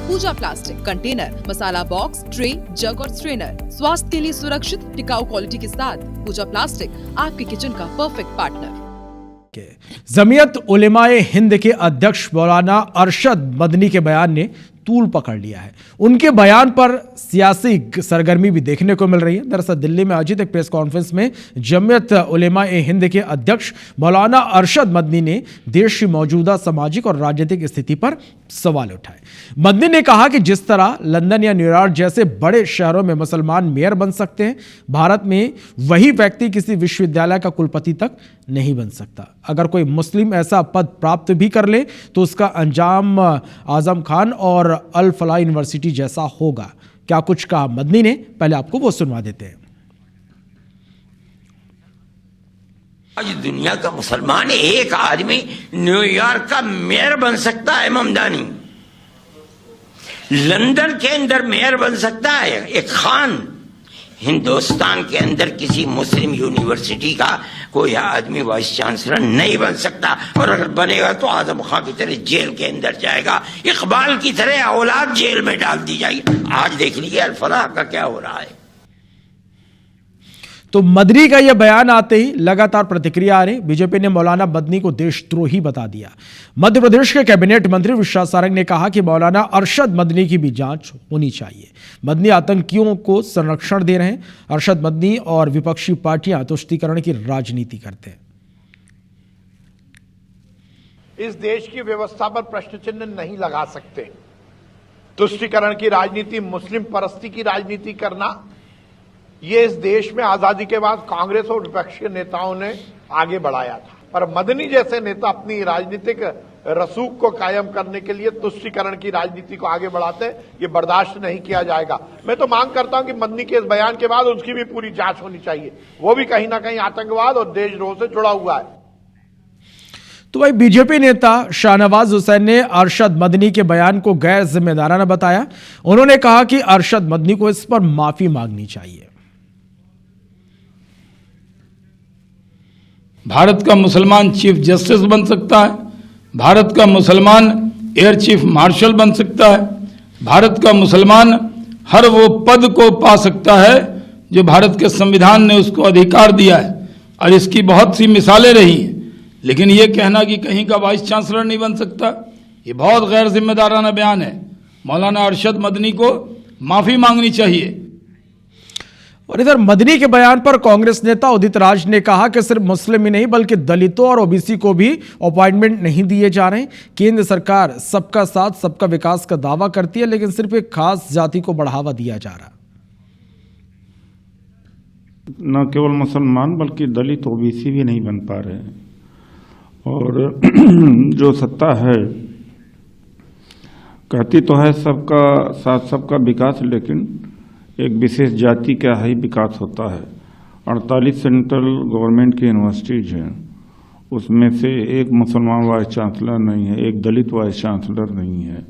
पूजा plastic, container, मसाला box, tray, जग और strainer. स्वास्थ्य के लिए सुरक्षित, टिकाऊ क्वालिटी के साथ पूजा प्लास्टिक आपके किचन का परफेक्ट पार्टनर। जमीयत उलेमाए हिंद के अध्यक्ष मौलाना अरशद मदनी के बयान ने तूल पकड़ लिया है। उनके बयान पर सियासी सरगर्मी भी देखने को मिल रही है। दरअसल दिल्ली में आयोजित एक प्रेस कॉन्फ्रेंस में जमीयत उलेमाए हिंद के अध्यक्ष मौलाना अरशद मदनी ने देश की मौजूदा सामाजिक और राजनीतिक स्थिति पर सवाल उठाए। मदनी ने कहा कि जिस तरह लंदन या न्यूयॉर्क जैसे बड़े शहरों में मुसलमान मेयर बन सकते हैं, भारत में वही व्यक्ति किसी विश्वविद्यालय का कुलपति तक नहीं बन सकता। अगर कोई मुस्लिम ऐसा पद प्राप्त भी कर ले तो उसका अंजाम आजम खान और अल फलाह यूनिवर्सिटी जैसा होगा। क्या कुछ कहा मदनी ने, पहले आपको वो सुनवा देते हैं। आज दुनिया का मुसलमान एक आदमी न्यूयॉर्क का मेयर बन सकता है, ममदानी लंदन के अंदर मेयर बन सकता है, एक खान हिंदुस्तान के अंदर किसी मुस्लिम यूनिवर्सिटी का कोई आदमी वाइस चांसलर नहीं बन सकता। और अगर बनेगा तो आजम खान की तरह जेल के अंदर जाएगा, इकबाल की तरह औलाद जेल में डाल दी जाएगी। आज देख लीजिए अल फलाह का क्या हो रहा है। तो मदनी का यह बयान आते ही लगातार प्रतिक्रिया आ रही। बीजेपी ने मौलाना मदनी को देशद्रोही बता दिया। मध्य प्रदेश के कैबिनेट मंत्री विश्वास सारंग ने कहा कि मौलाना अरशद मदनी की भी जांच होनी चाहिए। मदनी आतंकियों को संरक्षण दे रहे हैं। अरशद मदनी और विपक्षी पार्टियां तुष्टीकरण की राजनीति करते हैं। इस देश की व्यवस्था पर प्रश्न चिन्ह नहीं लगा सकते। तुष्टीकरण की राजनीति, मुस्लिम परस्ती की राजनीति करना, ये इस देश में आजादी के बाद कांग्रेस और विपक्ष के नेताओं ने आगे बढ़ाया था। पर मदनी जैसे नेता अपनी राजनीतिक रसूख को कायम करने के लिए तुष्टीकरण की राजनीति को आगे बढ़ाते, ये बर्दाश्त नहीं किया जाएगा। मैं तो मांग करता हूं कि मदनी के इस बयान के बाद उसकी भी पूरी जांच होनी चाहिए। वो भी कहीं ना कहीं आतंकवाद और देशद्रोह से जुड़ा हुआ है। तो भाई बीजेपी नेता शाहनवाज हुसैन ने अरशद मदनी के बयान को गैर जिम्मेदाराना बताया। उन्होंने कहा कि अरशद मदनी को इस पर माफी मांगनी चाहिए। भारत का मुसलमान चीफ जस्टिस बन सकता है, भारत का मुसलमान एयर चीफ मार्शल बन सकता है, भारत का मुसलमान हर वो पद को पा सकता है जो भारत के संविधान ने उसको अधिकार दिया है। और इसकी बहुत सी मिसालें रही हैं। लेकिन ये कहना कि कहीं का वाइस चांसलर नहीं बन सकता, ये बहुत गैर जिम्मेदाराना बयान है। मौलाना अरशद मदनी को माफी मांगनी चाहिए। और इधर मदनी के बयान पर कांग्रेस नेता उदित राज ने कहा कि सिर्फ मुस्लिम ही नहीं बल्कि दलितों और ओबीसी को भी अपॉइंटमेंट नहीं दिए जा रहे। केंद्र सरकार सबका साथ सबका विकास का दावा करती है, लेकिन सिर्फ एक खास जाति को बढ़ावा दिया जा रहा। न केवल मुसलमान बल्कि दलित ओबीसी भी नहीं बन पा रहे हैं। और जो सत्ता है कहती तो है सबका साथ सबका विकास, लेकिन एक विशेष जाति का ही विकास होता है। 48 सेंट्रल गवर्नमेंट की यूनिवर्सिटीज हैं, उसमें से एक मुसलमान वाइस चांसलर नहीं है, एक दलित वाइस चांसलर नहीं है।